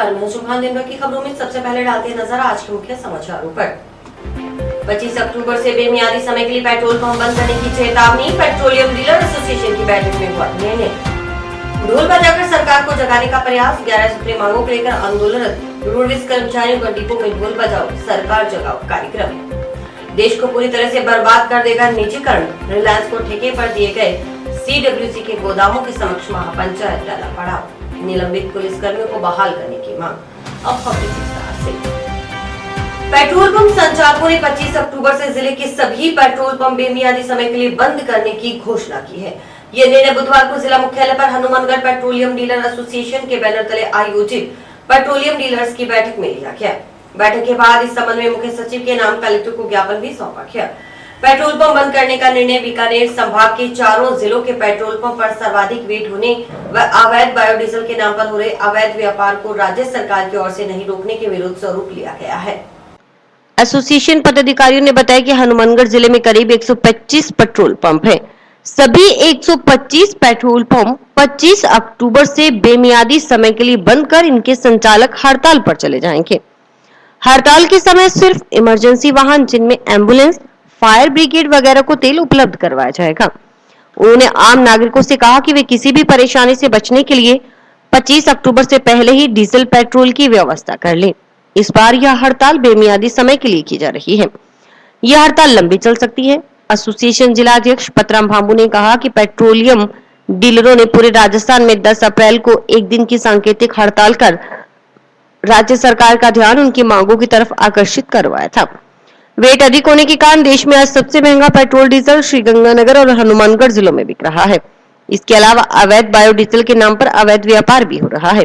नमस्कार, मैं शुभान। दिन भर की खबरों में सबसे पहले डालते हैं नजर आज के मुख्य समाचारों पर। 25 अक्टूबर से बेमियादी समय के लिए पेट्रोल पंप बंद करने की चेतावनी। पेट्रोलियम डीलर एसोसिएशन की बैठक में हुआ निर्णय। ढोल बजाकर सरकार को जगाने का प्रयास। 11 सूत्रीय मांगों को लेकर आंदोलनरत रोडवेज कर्मचारियों का डिपो में ढोल बजाओ सरकार जगाओ कार्यक्रम। देश को पूरी तरह से बर्बाद कर देगा निजीकरण। रिलायंस को ठेके पर दिए गए CWC के गोदामों के समक्ष महापंचायत डाला पड़ाव। निलंबित पुलिसकर्मियों को बहाल करने की मांग। अब खबरें विस्तार से। पेट्रोल पंप संचालकों ने 25 अक्टूबर से जिले के सभी पेट्रोल पंप बेमियादी समय के लिए बंद करने की घोषणा की है। ये निर्णय बुधवार को जिला मुख्यालय पर हनुमानगढ़ पेट्रोलियम डीलर एसोसिएशन के बैनर तले आयोजित पेट्रोलियम डीलर्स की बैठक में लिया गया। बैठक के बाद इस संबंध में मुख्य सचिव के नाम कलेक्टर को ज्ञापन भी सौंपा गया। पेट्रोल पंप बंद करने का निर्णय बीकानेर संभाग के चारों जिलों के पेट्रोल पंप पर सर्वाधिक वेट होने व अवैध बायोडीजल के नाम पर हो रहे अवैध व्यापार को राज्य सरकार की ओर से नहीं रोकने के विरोध स्वरूप लिया गया है। एसोसिएशन पदाधिकारियों ने बताया कि हनुमानगढ़ जिले में करीब 125 पेट्रोल पंप हैं। सभी 125 पेट्रोल पंप 25 अक्टूबर से बेमियादी समय के लिए बंद कर इनके संचालक हड़ताल पर चले जाएंगे। हड़ताल के समय सिर्फ इमरजेंसी वाहन जिनमें एम्बुलेंस, फायर ब्रिगेड वगैरह को तेल उपलब्ध करवाया जाएगा। उन्होंने आम नागरिकों से कहा कि वे किसी भी परेशानी से बचने के लिए 25 अक्टूबर से पहले ही डीजल पेट्रोल की व्यवस्था कर लें। इस बार यह हड़ताल बेमियादी समय के लिए की जा रही है। यह हड़ताल लंबी चल सकती है। एसोसिएशन जिला अध्यक्ष पतराम भांबू ने कहा कि पेट्रोलियम डीलरों ने पूरे राजस्थान में 10 अप्रैल को एक दिन की सांकेतिक हड़ताल कर राज्य सरकार का ध्यान उनकी मांगों की तरफ आकर्षित करवाया था। वेट अधिक होने के कारण देश में आज सबसे महंगा पेट्रोल डीजल श्रीगंगानगर और हनुमानगढ़ जिलों में बिक रहा है। इसके अलावा अवैध बायोडीजल के नाम पर अवैध व्यापार भी हो रहा है।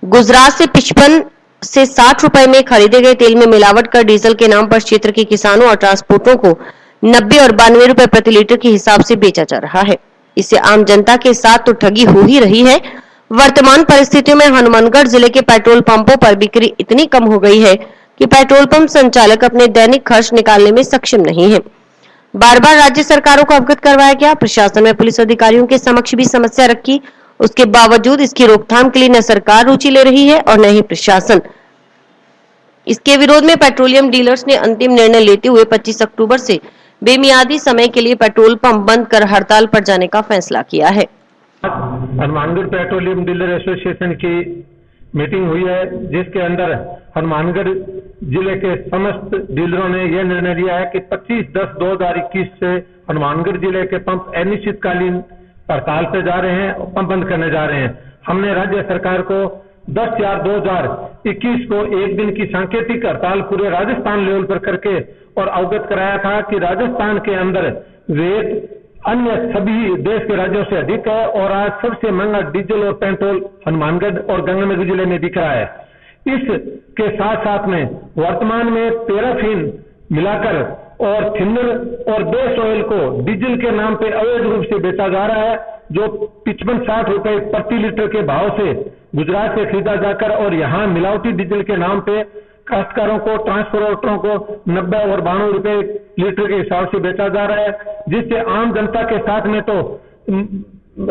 गुजरात से 55 से 60 रुपए में खरीदे गए तेल में मिलावट कर डीजल के नाम पर क्षेत्र के किसानों और ट्रांसपोर्टरों को 90 और 92 रुपए प्रति लीटर के हिसाब से बेचा जा रहा है। इससे आम जनता के साथ तो ठगी हो ही रही है। वर्तमान परिस्थितियों में हनुमानगढ़ जिले के पेट्रोल पंपों पर बिक्री इतनी कम हो गई है कि पेट्रोल पंप संचालक अपने दैनिक खर्च निकालने में सक्षम नहीं है। बार बार राज्य सरकारों को अवगत करवाया गया। प्रशासन में पुलिस अधिकारियों के समक्ष भी समस्या रखी। उसके बावजूद इसकी रोकथाम के लिए न सरकार रुचि ले रही है और न ही प्रशासन। इसके विरोध में पेट्रोलियम डीलर्स ने अंतिम निर्णय लेते हुए 25 अक्टूबर से बेमियादी समय के लिए पेट्रोल पंप बंद कर हड़ताल पर जाने का फैसला किया है। हनुमानगढ़ पेट्रोलियम डीलर एसोसिएशन की मीटिंग हुई है, जिसके अंदर हनुमानगढ़ जिले के समस्त डीलरों ने यह निर्णय लिया है कि 25/10/2021 से हनुमानगढ़ जिले के पंप अनिश्चितकालीन हड़ताल पे जा रहे हैं और पंप बंद करने जा रहे हैं। हमने राज्य सरकार को 10/4/2021 को एक दिन की सांकेतिक हड़ताल पूरे राजस्थान लेवल पर करके और अवगत कराया था कि राजस्थान के अंदर वेट अन्य सभी देश के राज्यों से अधिक है और आज सबसे महंगा डीजल और पेट्रोल हनुमानगढ़ और गंगानगर जिले में दिख रहा है। इसके साथ साथ में वर्तमान में पैराफिन मिलाकर और थिनर और बेस ऑयल को डीजल के नाम पे अवैध रूप से बेचा जा रहा है, जो 55-60 रुपए प्रति लीटर के भाव से गुजरात से खरीदा जाकर और यहाँ मिलावटी डीजल के नाम पे काश्तकारों को, ट्रांसपोर्टरों को 90 और 92 रुपए लीटर के हिसाब से बेचा जा रहा है, जिससे आम जनता के साथ में तो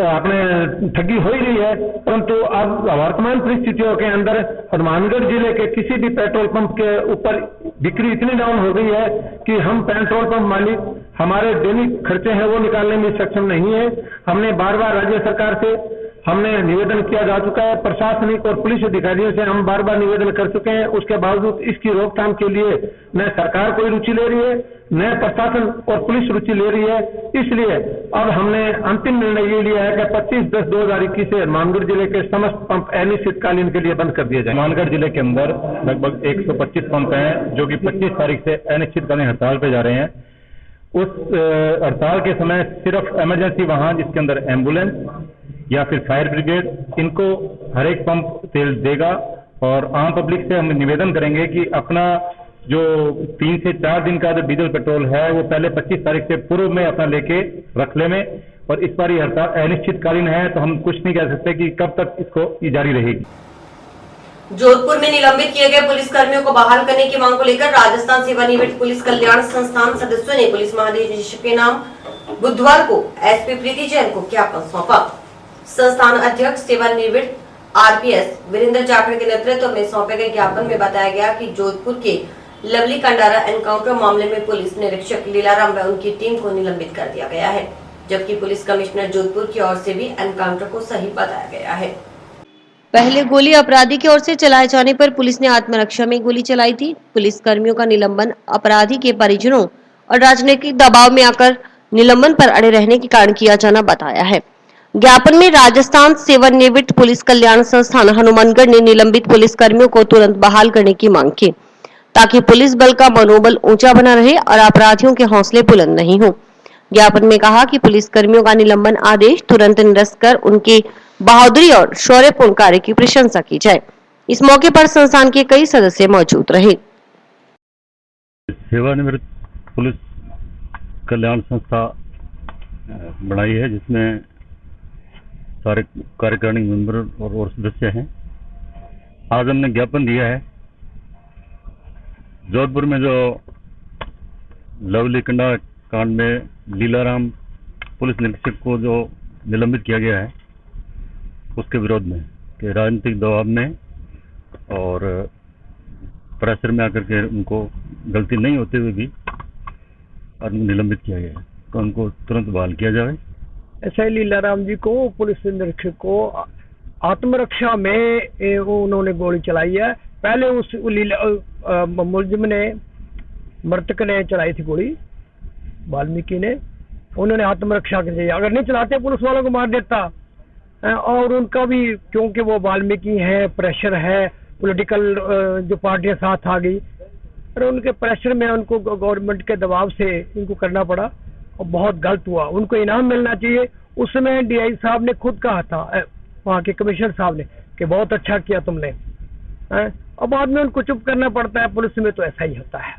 अपने ठगी हो ही रही है। परंतु अब वर्तमान परिस्थितियों के अंदर हनुमानगढ़ जिले के किसी भी पेट्रोल पंप के ऊपर बिक्री इतनी डाउन हो गई है कि हम पेट्रोल पंप मालिक हमारे दैनिक खर्चे हैं वो निकालने में सक्षम नहीं है। हमने बार बार राज्य सरकार से हमने निवेदन किया जा चुका है। प्रशासनिक और पुलिस अधिकारियों से हम बार बार निवेदन कर चुके हैं। उसके बावजूद इसकी रोकथाम के लिए न सरकार कोई रुचि ले रही है, न प्रशासन और पुलिस रुचि ले रही है। इसलिए अब हमने अंतिम निर्णय ये लिया है कि 25/10/2021 से हनुमानगढ़ जिले के समस्त पंप अनिश्चितकालीन के लिए बंद कर दिए जाए। हनुमानगढ़ जिले के अंदर लगभग 125 पंप हैं जो कि 25 तारीख से अनिश्चितकालीन हड़ताल पे जा रहे हैं। उस हड़ताल के समय सिर्फ इमरजेंसी वाहन जिसके अंदर एम्बुलेंस या फिर फायर ब्रिगेड, इनको हर एक पंप तेल देगा और आम पब्लिक से हम निवेदन करेंगे कि अपना जो 3 से 4 दिन का जो डीजल पेट्रोल है वो पहले 25 तारीख से पूर्व में अपना लेके रख ले में। और इस बार ये हड़ताल अनिश्चितकालीन है तो हम कुछ नहीं कह सकते कि कब तक इसको जारी रहेगी। जोधपुर में निलंबित किए गए पुलिस कर्मियों को बहाल करने की मांग को लेकर राजस्थान सेवानिवृत्त पुलिस कल्याण संस्थान सदस्यों ने पुलिस महानिदेशक के नाम बुधवार को एसपी प्रीति जैन को ज्ञापन सौंपा। संस्थान अध्यक्ष सेवानिवृत्त आरपीएस वीरेंद्र जाखड़ के नेतृत्व में सौंपे गए ज्ञापन में बताया गया कि जोधपुर के लवली कंडारा एनकाउंटर मामले में पुलिस निरीक्षक लीलाराम व उनकी टीम को निलंबित कर दिया गया है, जबकि पुलिस कमिश्नर जोधपुर की ओर से भी एनकाउंटर को सही बताया गया है। पहले गोली अपराधी की ओर से चलाए जाने पर पुलिस ने आत्मरक्षा में गोली चलाई थी। पुलिस कर्मियों का निलंबन अपराधी के परिजनों और राजनीतिक दबाव में आकर निलंबन पर अड़े रहने के कारण किया जाना बताया है। ज्ञापन में राजस्थान सेवानिवृत्त पुलिस कल्याण संस्थान हनुमानगढ़ ने निलंबित पुलिस कर्मियों को तुरंत बहाल करने की मांग की, ताकि पुलिस बल का मनोबल ऊंचा बना रहे और अपराधियों के हौसले बुलंद नहीं हो। ज्ञापन में कहा कि पुलिस कर्मियों का निलंबन आदेश तुरंत निरस्त कर उनके बहादुरी और शौर्यपूर्ण कार्य की प्रशंसा की जाए। इस मौके पर संस्थान के कई सदस्य मौजूद रहे। सेवानिवृत्त पुलिस कल्याण संस्था बनाई है, जिसमें सारे कार्यकारिणी मेंबर और सदस्य हैं। आज हमने ज्ञापन दिया है जोधपुर में जो लवली कंडा कांड में लीलाराम पुलिस निरीक्षक को जो निलंबित किया गया है, उसके विरोध में कि राजनीतिक दबाव में और प्रेशर में आकर के उनको गलती नहीं होते हुए भी निलंबित किया गया है, तो उनको तुरंत बहाल किया जाए। ऐसा ही लीलाराम जी को पुलिस निरीक्षक को आत्मरक्षा में उन्होंने गोली चलाई है। पहले उस मुलजिम ने, मृतक ने चलाई थी गोली, वाल्मीकि ने। उन्होंने आत्मरक्षा के लिए, अगर नहीं चलाते पुलिस वालों को मार देता। और उनका भी, क्योंकि वो वाल्मीकि है, प्रेशर है, पॉलिटिकल जो पार्टियां साथ आ गई और उनके प्रेशर में उनको गवर्नमेंट के दबाव से इनको करना पड़ा और बहुत गलत हुआ। उनको इनाम मिलना चाहिए। उस समय डीआई साहब ने खुद कहा था, वहाँ के कमिश्नर साहब ने, कि बहुत अच्छा किया तुमने। और बाद में उनको चुप करना पड़ता है। पुलिस में तो ऐसा ही होता है,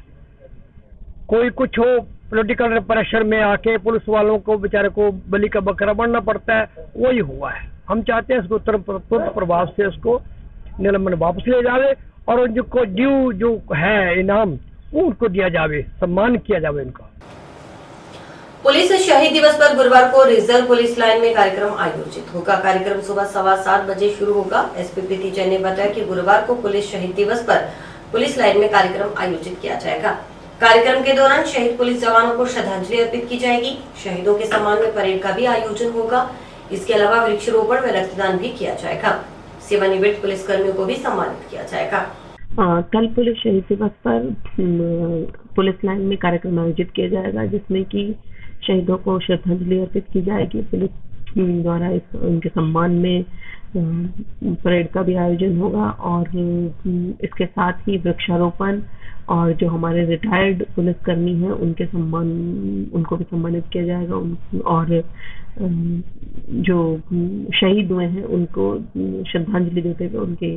कोई कुछ हो, पॉलिटिकल प्रेशर में आके पुलिस वालों को बेचारे को बलि का बकरा बनना पड़ता है। वही हुआ है। हम चाहते हैं इसको तुरंत प्रभाव से उसको निलंबन वापस ले जावे और उनको ड्यू जो है इनाम वो उनको दिया जावे, सम्मान किया जावे उनका। पुलिस शहीद दिवस पर गुरुवार को रिजर्व पुलिस लाइन में कार्यक्रम आयोजित होगा। कार्यक्रम सुबह 7:15 बजे शुरू होगा। एसपी प्रीति जैन ने बताया कि गुरुवार को पुलिस शहीद दिवस पर पुलिस लाइन में कार्यक्रम आयोजित किया जाएगा। कार्यक्रम के दौरान शहीद पुलिस जवानों को श्रद्धांजलि अर्पित की जाएगी। शहीदों के सम्मान में परेड का भी आयोजन होगा। इसके अलावा वृक्षारोपण व रक्तदान भी किया जाएगा। सेवानिवृत्त पुलिस कर्मियों को भी सम्मानित किया जाएगा। कल पुलिस शहीद दिवस पर पुलिस लाइन में कार्यक्रम आयोजित किया जाएगा, जिसमें कि शहीदों को श्रद्धांजलि अर्पित की जाएगी। पुलिस द्वारा उनके सम्मान में परेड का भी आयोजन होगा और इसके साथ ही वृक्षारोपण और जो हमारे रिटायर्ड पुलिसकर्मी हैं उनको भी सम्मानित किया जाएगा। और जो शहीद हुए हैं उनको श्रद्धांजलि देते हुए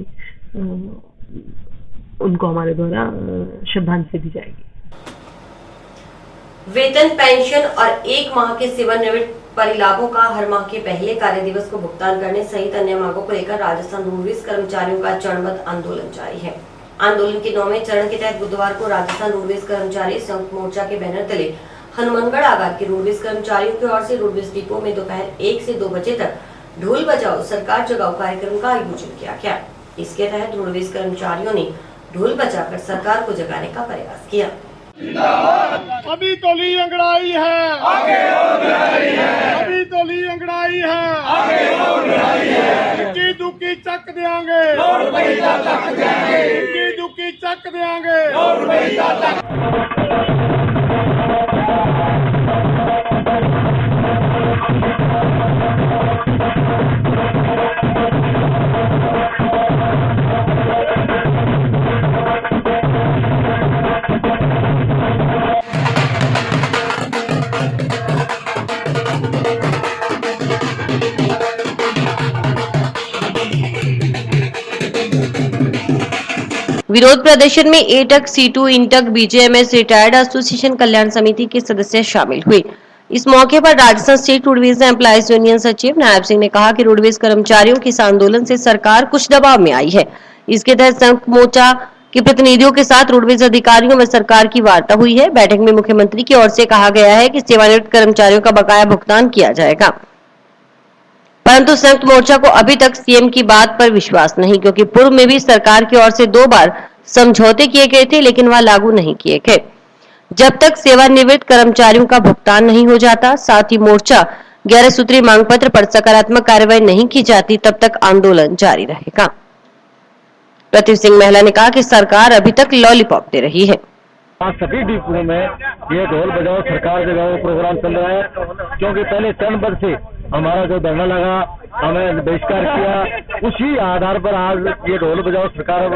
उनको हमारे द्वारा श्रद्धांजलि दी जाएगी। वेतन, पेंशन और 1 माह के सेवानिवृत्त परिलाभों का हर माह के पहले कार्य दिवस को भुगतान करने सहित अन्य मांगों को लेकर राजस्थान रोडवेज कर्मचारियों का चरणबद्ध आंदोलन जारी है। आंदोलन के 9वें चरण के तहत बुधवार को राजस्थान रोडवेज कर्मचारी संयुक्त मोर्चा के बैनर तले हनुमानगढ़ आगार के रोडवेज कर्मचारियों की ओर से रोडवेज डिपो में दोपहर 1 से 2 बजे तक ढोल बजाओ सरकार जगाओ कार्यक्रम का आयोजन किया गया। इसके तहत रोडवेज कर्मचारियों ने ढोल बजाकर सरकार को जगाने का प्रयास किया। अभी तो ली अंगड़ाई है, आगे और बढ़ाई है। अभी तो ली अंगड़ाई है, आगे और बढ़ाई है। इक्की दुक्की चक देंगे, और पैसा चक देंगे। इक्की दुक्की चक देंगे, और पैसा चक। विरोध प्रदर्शन में AITUC, C2, INTUC, BJMS retired association कल्याण समिति के सदस्य शामिल हुए। इस मौके पर Rajasthan state roadways employees union सचिव नायब सिंह ने कहा कि रोडवेज कर्मचारियों के इस आंदोलन से सरकार कुछ दबाव में आई है। इसके तहत संयुक्त मोर्चा के प्रतिनिधियों के साथ रोडवेज अधिकारियों व सरकार की वार्ता हुई है। बैठक में मुख्यमंत्री की ओर से कहा गया है कि सेवानिवृत्त कर्मचारियों का बकाया भुगतान किया जाएगा। परंतु संयुक्त मोर्चा को अभी तक सीएम की बात पर विश्वास नहीं, क्योंकि पूर्व में भी सरकार की ओर से 2 बार समझौते किए गए थे, लेकिन वह लागू नहीं किए गए। जब तक सेवानिवृत्त कर्मचारियों का भुगतान नहीं हो जाता, साथ ही मोर्चा 11 सूत्री मांग पत्र पर सकारात्मक कार्रवाई नहीं की जाती, तब तक आंदोलन जारी रहेगा। प्रतिभा सिंह महिला ने कहा कि सरकार अभी तक लॉलीपॉप दे रही है। सभी डिपुओं में ये ढोल बजाओ सरकार जगाओ प्रोग्राम चल रहा है, क्योंकि पहले चरणबद्ध से हमारा जो धरना लगा, हमें बहिष्कार किया, उसी आधार पर आज ये ढोल बजाओ सरकार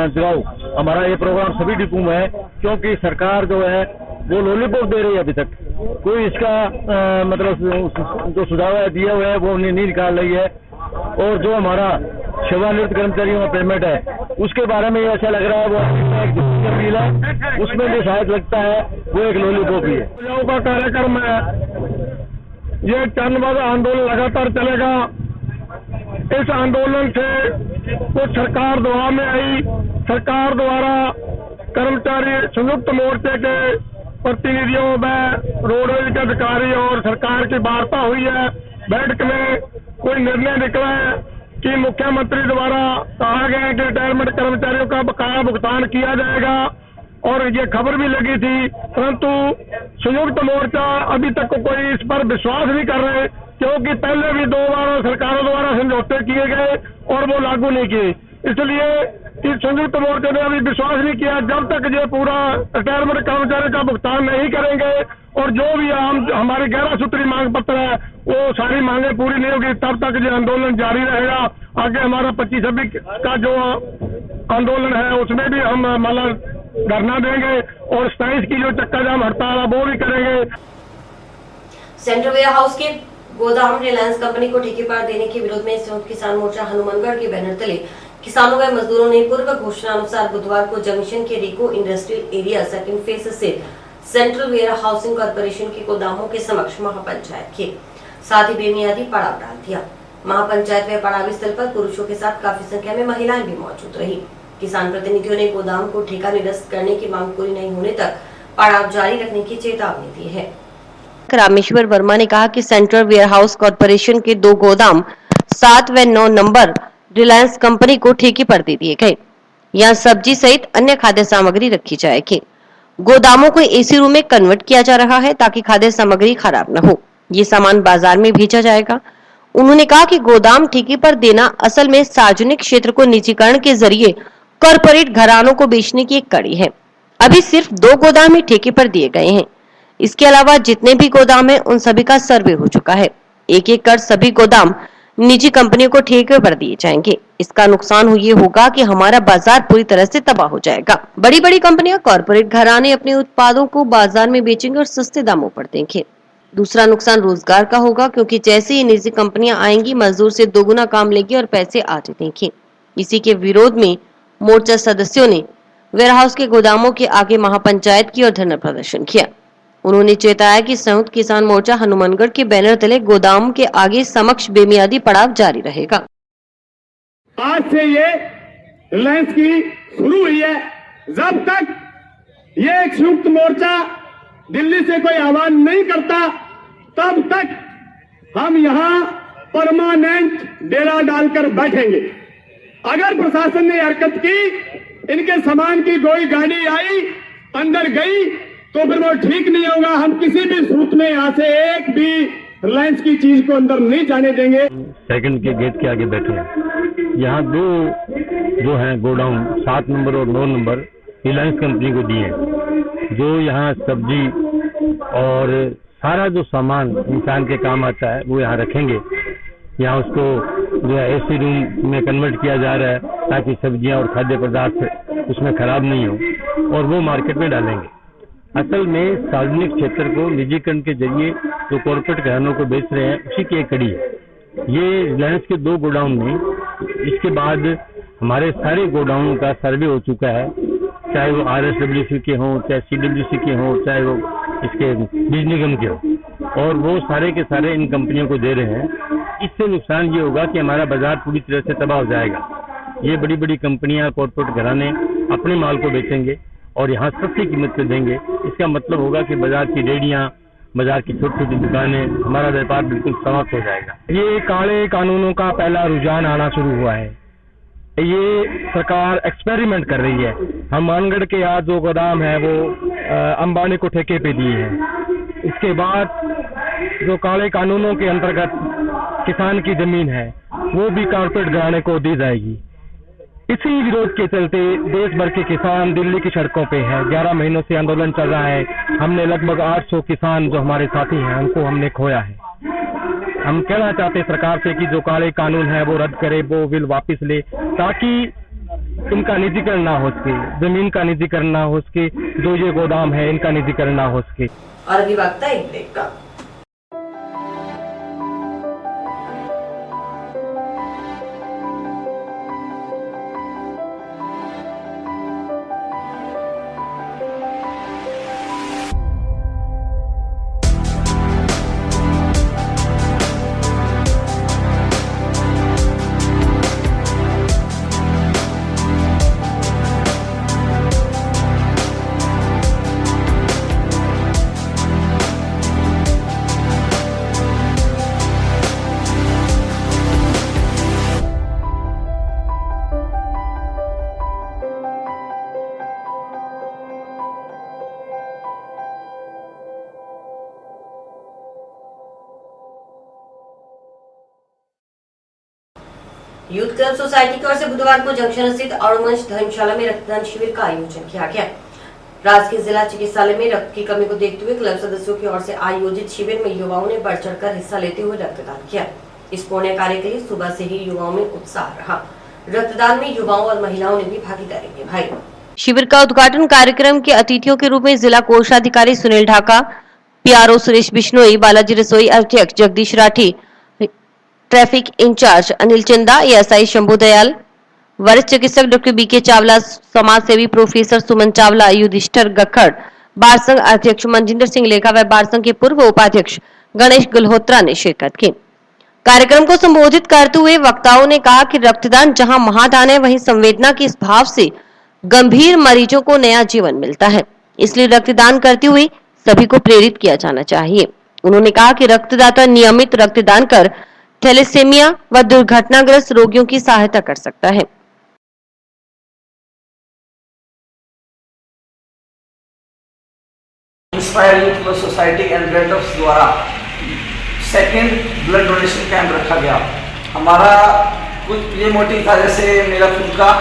जगाओ हमारा ये प्रोग्राम सभी डिपो में है, क्योंकि सरकार जो है वो लॉलीपॉप दे रही है। अभी तक कोई इसका मतलब जो सुझाव दिया हुआ है वो नहीं निकाल रही है, और जो हमारा सेवानिवृत्त कर्मचारियों का पेमेंट है उसके बारे में ऐसा लग रहा है वो एक बिल है, उसमें भी शायद लगता है वो एक लॉलीपॉप ही है। का कार्यक्रम है, ये चरणबद्ध आंदोलन लगातार चलेगा। इस आंदोलन से कुछ सरकार दबाव में आई, सरकार द्वारा कर्मचारी संयुक्त मोर्चे के प्रतिनिधियों में रोडवेज के अधिकारी और सरकार की वार्ता हुई है। बैठक में कोई निर्णय निकला है कि मुख्यमंत्री द्वारा कहा गया कि रिटायरमेंट कर्मचारियों का बकाया भुगतान किया जाएगा, और ये खबर भी लगी थी, परंतु संयुक्त मोर्चा अभी तक कोई इस पर विश्वास नहीं कर रहे, क्योंकि पहले भी 2 बार सरकारों द्वारा समझौते किए गए और वो लागू नहीं किए। इसलिए इस संयुक्त मोर्चे ने अभी विश्वास नहीं किया जब तक ये पूरा रिटायरमेंट कर्मचारी का भुगतान नहीं करेंगे, और जो भी हमारी 11 सूत्री मांग पत्र है वो सारी मांगे पूरी नहीं होगी, तब तक ये आंदोलन जारी रहेगा। आगे हमारा 25-26 का जो आंदोलन है उसमें भी हम मतलब धरना देंगे, और 27 की जो चक्का जाम हड़ताल है वो भी करेंगे। सेंट्रल वेयर हाउस के गोदाम रिलायंस कंपनी को ठेके पर देने के विरोध में संयुक्त किसान मोर्चा हनुमानगढ़ के बैनर तले किसानों व मजदूरों ने पूर्व घोषणा अनुसार बुधवार को जंक्शन के रिको इंडस्ट्रियल एरिया सेकंड फेज से सेंट्रल वेयर हाउसिंग कॉर्पोरेशन के गोदामों के समक्ष महापंचायत के साथ ही बेमियादी पड़ाव डाल दिया। महापंचायत व पड़ाव स्थल पर पुरुषों के साथ काफी संख्या में महिलाएं भी मौजूद रही। किसान प्रतिनिधियों ने गोदाम को ठेका निरस्त करने की मांग पूरी नहीं होने तक पड़ाव जारी रखने की चेतावनी दी है। रामेश्वर वर्मा ने कहा कि सेंट्रल वेयर हाउस कॉर्पोरेशन के 2 गोदाम 7 व 9 नंबर रिलायंस कंपनी को ठेके पर दे दिए गए। यहाँ सब्जी सहित अन्य खाद्य सामग्री रखी जाएगी। गोदामों को एसी रूम में कन्वर्ट किया जा रहा है ताकि खाद्य सामग्री खराब न हो। ये सामान बाजार में भेजा जाएगा। उन्होंने कहा कि गोदाम ठेके पर देना असल में सार्वजनिक क्षेत्र को निजीकरण के जरिए कॉर्पोरेट घरानों को बेचने की एक कड़ी है। अभी सिर्फ 2 गोदाम ही ठेके पर दिए गए हैं। इसके अलावा जितने भी गोदाम हैं उन सभी का सर्वे हो चुका है। एक एक कर सभी गोदाम निजी कंपनियों को ठेके पर दिए जाएंगे। इसका नुकसान ये होगा कि हमारा बाजार पूरी तरह से तबाह हो जाएगा। बड़ी बड़ी कंपनियां, कॉर्पोरेट घराने अपने उत्पादों को बाजार में बेचेंगे और सस्ते दामों पर देंगे। दूसरा नुकसान रोजगार का होगा, क्योंकि जैसे ही निजी कंपनियां आएंगी मजदूर से 2 गुना काम लेगी और पैसे आते देंगे। इसी के विरोध में मोर्चा सदस्यों ने वेयरहाउस के गोदामों के आगे महापंचायत की और धरना प्रदर्शन किया। उन्होंने चेताया कि संयुक्त किसान मोर्चा हनुमानगढ़ के बैनर तले गोदाम के आगे समक्ष बेमियादी पड़ाव जारी रहेगा। आज से ये रिलायंस की शुरू हुई है। जब तक ये एक संयुक्त मोर्चा दिल्ली से कोई आह्वान नहीं करता तब तक हम यहाँ परमानेंट डेरा डालकर बैठेंगे। अगर प्रशासन ने हरकत की, इनके सामान की कोई गाड़ी आई अंदर गई तो फिर वो ठीक नहीं होगा। हम किसी भी सूरत में यहाँ से एक भी रिलायंस की चीज को अंदर नहीं जाने देंगे। सेकंड के गेट के आगे बैठे हैं। यहाँ 2 जो हैं गोडाउन 7 नंबर और 9 नंबर रिलायंस कंपनी को दिए हैं, जो यहाँ सब्जी और सारा जो सामान इंसान के काम आता है वो यहाँ रखेंगे। यहाँ उसको जो है एसी रूम में कन्वर्ट किया जा रहा है ताकि सब्जियां और खाद्य पदार्थ उसमें खराब नहीं हो, और वो मार्केट में डालेंगे। असल में सार्वजनिक क्षेत्र को निजीकरण के जरिए जो कॉर्पोरेट घरानों को बेच रहे हैं उसी की एक कड़ी है। ये रिलायंस के 2 गोडाउन में, इसके बाद हमारे सारे गोडाउनों का सर्वे हो चुका है, चाहे वो RSWC के हों, चाहे CWC के हों, चाहे वो इसके बीज निगम के हों, और वो सारे के सारे इन कंपनियों को दे रहे हैं। इससे नुकसान ये होगा कि हमारा बाजार पूरी तरह से तबाह हो जाएगा। ये बड़ी बड़ी कंपनियां, कॉर्पोरेट घराने अपने माल को बेचेंगे और यहाँ सस्ती कीमत पे देंगे। इसका मतलब होगा कि बाजार की रेहड़ियाँ बाजार की छोटी छोटी दुकानें, हमारा व्यापार बिल्कुल समाप्त हो जाएगा। ये काले कानूनों का पहला रुझान आना शुरू हुआ है। ये सरकार एक्सपेरिमेंट कर रही है। हम मानगढ़ के आज जो गोदाम है वो अंबानी को ठेके पे दिए हैं। इसके बाद जो काले कानूनों के अंतर्गत किसान की जमीन है वो भी कारपोरेट घराने को दी जाएगी। इसी विरोध के चलते देश भर के किसान दिल्ली की सड़कों पे हैं। 11 महीनों से आंदोलन चल रहा है। हमने लगभग 800 किसान जो हमारे साथी हैं उनको हमने खोया है। हम कहना चाहते हैं सरकार से कि जो काले कानून है वो रद्द करे, वो बिल वापस ले, ताकि इनका निजीकरण ना हो सके, जमीन का निजीकरण ना हो सके, जो ये गोदाम है इनका निजीकरण ना हो सके। और अभी वक्त है एक ब्रेक का। यूथ क्लब सोसाइटी की ओर से बुधवार को जंक्शन स्थित अरुणवंश धर्मशाला में रक्तदान शिविर का आयोजन किया गया। राजकीय जिला चिकित्सालय में रक्त की कमी को देखते हुए क्लब सदस्यों की ओर से आयोजित शिविर में युवाओं ने बढ़ चढ़कर हिस्सा लेते हुए रक्तदान किया। इस पुण्य कार्य के लिए सुबह से ही युवाओं में उत्साह रहा। रक्तदान में युवाओं और महिलाओं ने भी भागीदारी निभाई। शिविर का उद्घाटन कार्यक्रम के अतिथियों के रूप में जिला कोषाधिकारी सुनील ढाका, पीआरओ सुरेश बिश्नोई, बालाजी रसोई अध्यक्ष जगदीश राठी, ट्रैफिक इंचार्ज अनिल चंदा, एएसआई शंभू दयाल, वरिष्ठ चिकित्सक डॉक्टर बीके चावला, समाज सेवी प्रोफेसर सुमन चावला, युधिष्ठर गखड़, बार संघ अध्यक्ष मनजिंदर सिंह लेखा व बार संघ के पूर्व उपाध्यक्ष गणेश गल्होत्रा ने शिरकत की। कार्यक्रम को संबोधित करते हुए वक्ताओं ने कहा कि रक्तदान जहां महादान है, वहीं संवेदना के इस भाव से गंभीर मरीजों को नया जीवन मिलता है। इसलिए रक्तदान करते हुए सभी को प्रेरित किया जाना चाहिए। उन्होंने कहा कि रक्तदाता नियमित रक्तदान कर थैलेसेमिया व दुर्घटनाग्रस्त रोगियों की सहायता कर सकता है। Inspire youth club society and blood of द्वारा सेकंड ब्लड डोनेशन कैंप रखा गया। हमारा कुछ ये मोटिव था, जैसे मेरा खुद का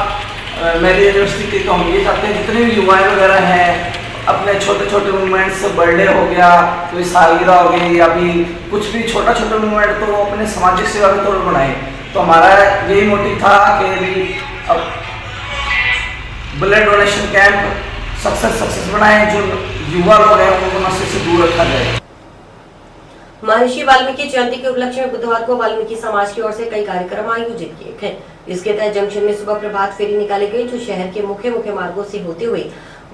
मेरी यूनिवर्सिटी के, तो हम ये चाहते हैं जितने भी युवाएं वगैरह हैं अपने छोटे छोटे मूवमेंट्स, बर्थडे हो गया, कोई सालगिरह हो गई, या भी कुछ भी छोटा छोटा मूवमेंट, तो अपने सामाजिक सेवा के तौर पर बनाए। तो हमारा यही मोटिव था कि अब ब्लड डोनेशन कैंप सक्सेस बनाए, जो युवा लोग हैं उनको नशे से दूर रखा जाए। महर्षि वाल्मीकि जयंती के उपलक्ष्य में बुधवार को वाल्मीकि समाज की ओर से कई कार्यक्रम आयोजित किए गए। इसके तहत जंक्शन में सुबह प्रभात फेरी निकाली गई, जो शहर के मुख्य मार्गों से होते हुए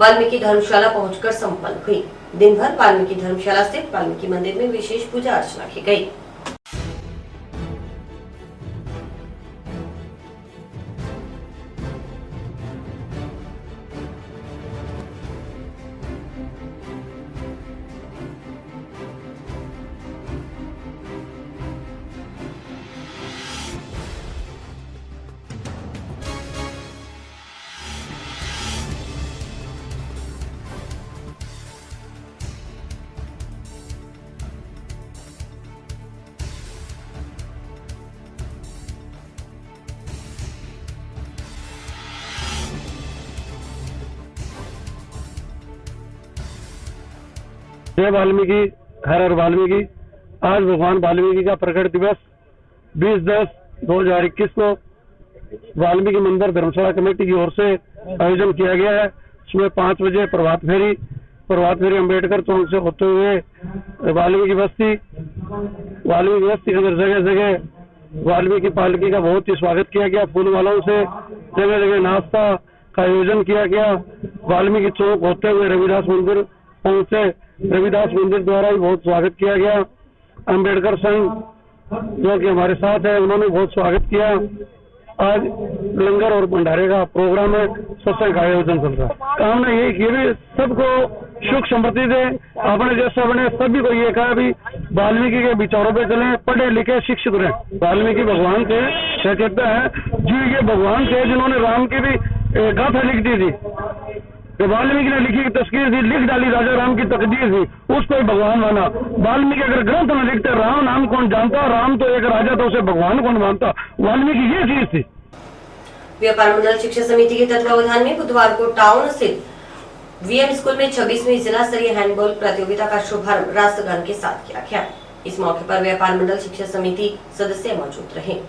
वाल्मीकि धर्मशाला पहुंचकर संपन्न हुई। दिन भर वाल्मीकि धर्मशाला स्थित वाल्मीकि मंदिर में विशेष पूजा अर्चना की गई। जय वाल्मीकि, हर हर वाल्मीकि। आज भगवान वाल्मीकि का प्रकट दिवस 20/10/2021 को वाल्मीकि मंदिर धर्मशाला कमेटी की ओर से आयोजन किया गया है। सुबह 5 बजे प्रभात फेरी अम्बेडकर चौक से होते हुए वाल्मीकि बस्ती के अंदर जगह जगह वाल्मीकि पालकी का बहुत ही स्वागत किया गया। फूल वालों से जगह जगह नाश्ता का आयोजन किया गया। वाल्मीकि चौक होते हुए रविदास मंदिर पहुंचे। रविदास मंदिर द्वारा भी बहुत स्वागत किया गया। अम्बेडकर संघ जो कि हमारे साथ है, उन्होंने बहुत स्वागत किया। आज लंगर और भंडारे का प्रोग्राम है, सत्संग का आयोजन चल रहा है। कामना यही कि सबको सुख समृद्धि दे। अपने जैसे बने सभी को ये कहा भी वाल्मीकि के विचारों पे चलें, पढ़े लिखे शिक्षित रहें। वाल्मीकि भगवान के क्या कहता है जी, ये भगवान थे जिन्होंने राम की भी गाथा लिख दी थी। तो वाल्मीकि ने लिखी तस्वीर थी, लिख डाली राजा राम की तकदीर थी, उसको ही भगवान माना। वाल्मीकि अगर ग्रंथ में लिखते राम नाम कौन जानता, राम तो एक राजा तो उसे भगवान कौन मानता, वाल्मीकि ये चीज थी। व्यापार मंडल शिक्षा समिति के तत्वावधान में बुधवार को टाउन स्थित वीएम स्कूल में 26वीं जिला स्तरीय हैंडबॉल प्रतियोगिता का शुभारंभ राष्ट्रगान के साथ किया गया। इस मौके पर व्यापार मंडल शिक्षा समिति सदस्य मौजूद रहे।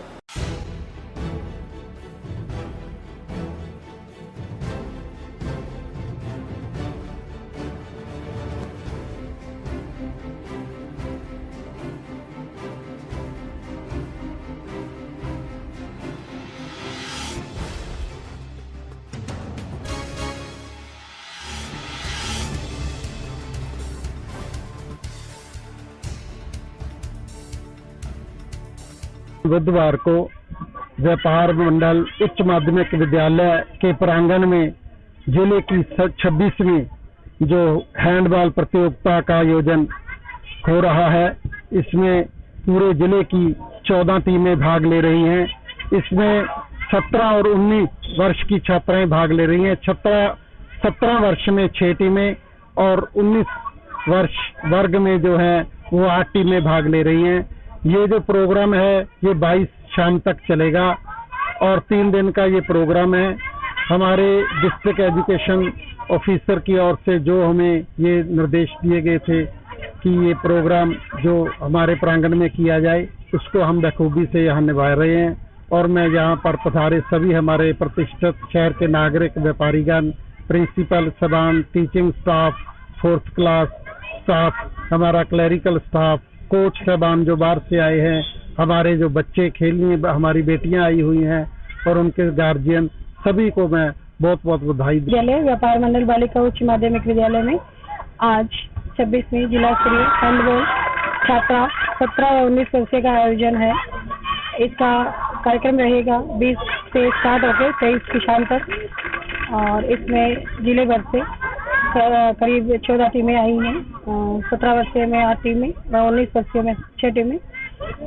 बुधवार को व्यापार मंडल उच्च माध्यमिक विद्यालय के प्रांगण में जिले की 26वीं जो हैंडबॉल प्रतियोगिता का आयोजन हो रहा है। इसमें पूरे जिले की 14 टीमें भाग ले रही हैं। इसमें 17 और 19 वर्ष की छात्राएं भाग ले रही हैं। 17 वर्ष में 6 टीमें और 19 वर्ष वर्ग में जो है वो 8 टीमें भाग ले रही हैं। ये जो प्रोग्राम है ये 22 शाम तक चलेगा और 3 दिन का ये प्रोग्राम है। हमारे डिस्ट्रिक्ट एजुकेशन ऑफिसर की ओर से जो हमें ये निर्देश दिए गए थे कि ये प्रोग्राम जो हमारे प्रांगण में किया जाए, उसको हम बखूबी से यहाँ निभा रहे हैं। और मैं यहाँ पर पधारे सभी हमारे प्रतिष्ठित शहर के नागरिक, व्यापारीगण, प्रिंसिपल सबान, teaching staff, 4th class staff, हमारा क्लरिकल स्टाफ, कोच साहबान जो बाहर से आए हैं, हमारे जो बच्चे खेलने, हमारी बेटियां आई हुई हैं और उनके गार्जियन, सभी को मैं बहुत बहुत बधाई। विद्यालय व्यापार मंडल बालिका उच्च माध्यमिक विद्यालय में आज 26वीं जिला स्तरीय हैंडबॉल छात्रा 17 और 19 वर्षीय का आयोजन है। इसका कार्यक्रम रहेगा 20 से स्टार्ट होकर 23 की शाम तक और इसमें जिले भर से करीब 14 टीमें आई हैं। 17 वर्षीय में 8 टीमें और 19 वर्षीय में 6 टीमें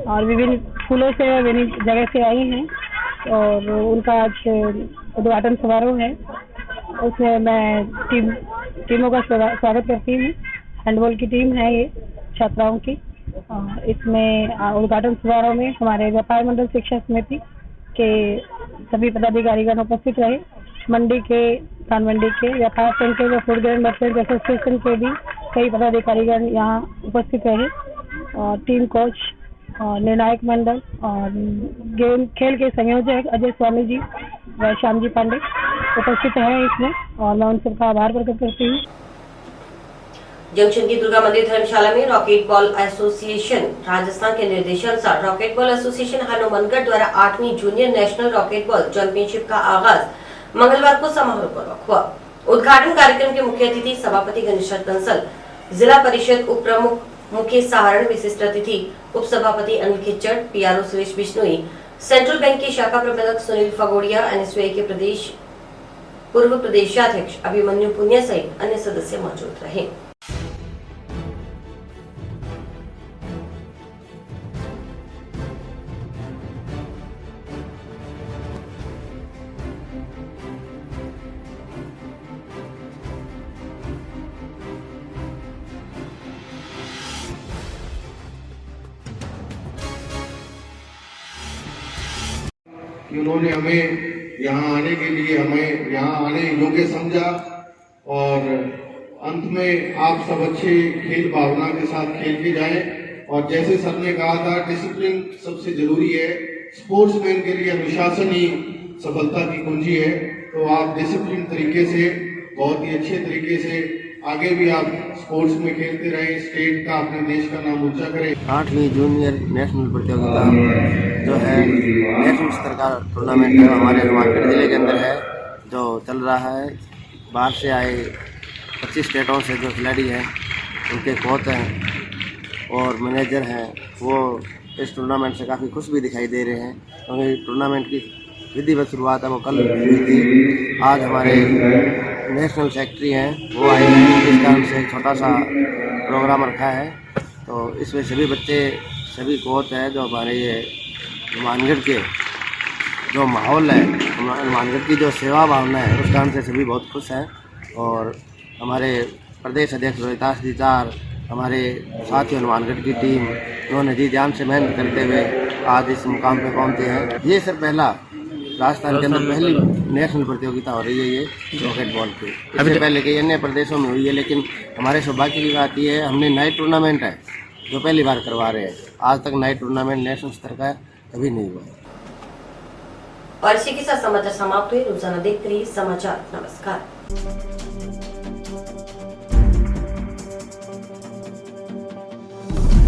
और विभिन्न स्कूलों से विभिन्न जगह से आई हैं और उनका आज उद्घाटन समारोह है। उसमें मैं टीमों का स्वागत करती हूँ। हैंडबॉल की टीम है ये छात्राओं की। इसमें उद्घाटन समारोह में हमारे व्यापार मंडल शिक्षा समिति के सभी पदाधिकारीगण उपस्थित रहे। मंडी के, धान मंडी के, व्यापार संघ के व फूड ग्रेन मर्चेंट एसोसिएशन के भी कई पदाधिकारीगण यहाँ उपस्थित रहे और टीम कोच और निर्णायक मंडल और गेम खेल के संयोजक अजय स्वामी जी व श्याम जी पांडे उपस्थित हैं इसमें और मैं उन सबका आभार प्रकट करती हूँ। जंक्शन की दुर्गा मंदिर धर्मशाला में रॉकेट बॉल एसोसिएशन राजस्थान के निर्देशानुसार रॉकेट बॉल एसोसिएशन हनुमानगढ़ द्वारा 8वीं junior national rocket ball championship का आगाज मंगलवार को समारोहपूर्वक हुआ। उद्घाटन कार्यक्रम के मुख्य अतिथि सभापति गणेश बंसल, जिला परिषद उप प्रमुख मुकेश सहारण, विशिष्ट अतिथि उप सभापति Anil Khichar, PRO Suresh Bishnoi, Central Bank के शाखा प्रबंधक सुनील फगोड़िया, एनएसयूआई के पूर्व प्रदेशाध्यक्ष अभिमन्यु पुनिया सहित अन्य सदस्य मौजूद रहे। कि उन्होंने हमें यहाँ आने के लिए, हमें यहाँ आने योग्य समझा और अंत में आप सब अच्छे खेल भावना के साथ खेल के जाएं। और जैसे सर ने कहा था, डिसिप्लिन सबसे जरूरी है। स्पोर्ट्समैन के लिए अनुशासन ही सफलता की कुंजी है। तो आप डिसिप्लिन तरीके से, बहुत ही अच्छे तरीके से आगे भी आप स्पोर्ट्स में खेलते रहे, स्टेट का, अपने देश का नाम ऊंचा करें। 8वीं जूनियर नेशनल प्रतियोगिता जो है नेशनल स्तर का टूर्नामेंट हमारे हनुमानगढ़ जिले के अंदर है, जो चल रहा है। बाहर से आए 25 स्टेटों से जो खिलाड़ी हैं, उनके कोच हैं और मैनेजर हैं, वो इस टूर्नामेंट से काफ़ी खुश भी दिखाई दे रहे हैं, क्योंकि टूर्नामेंट की विधिवत शुरुआत है वो कल हुई थी। आज हमारे नेशनल सेक्रेटरी हैं वो आए हैं, इस कारण से छोटा सा प्रोग्राम रखा है। तो इसमें सभी बच्चे, सभी कोच है, जो हमारे ये हनुमानगढ़ के जो माहौल है, हनुमानगढ़ की जो सेवा भावना है, उस कारण से सभी बहुत खुश हैं। और हमारे प्रदेश अध्यक्ष रोहितास जी चार, हमारे साथी हनुमानगढ़ की टीम, उन्होंने जी जान से मेहनत करते हुए आज इस मुकाम पे पहुंचे हैं। ये सर पहला राजस्थान के अंदर पहली नेशनल प्रतियोगिता हो रही है ये रॉकेट बॉल की। इससे पहले कई अन्य प्रदेशों में हुई है, लेकिन हमारे सौभाग्य की बात ये है, हमने नाइट टूर्नामेंट है जो पहली बार करवा रहे हैं। आज तक नाइट टूर्नामेंट नेशनल स्तर का कभी नहीं हुआ। और इसी के साथ समाचार समाप्त हुए। रोजाना देखते रहिए समाचार। नमस्कार।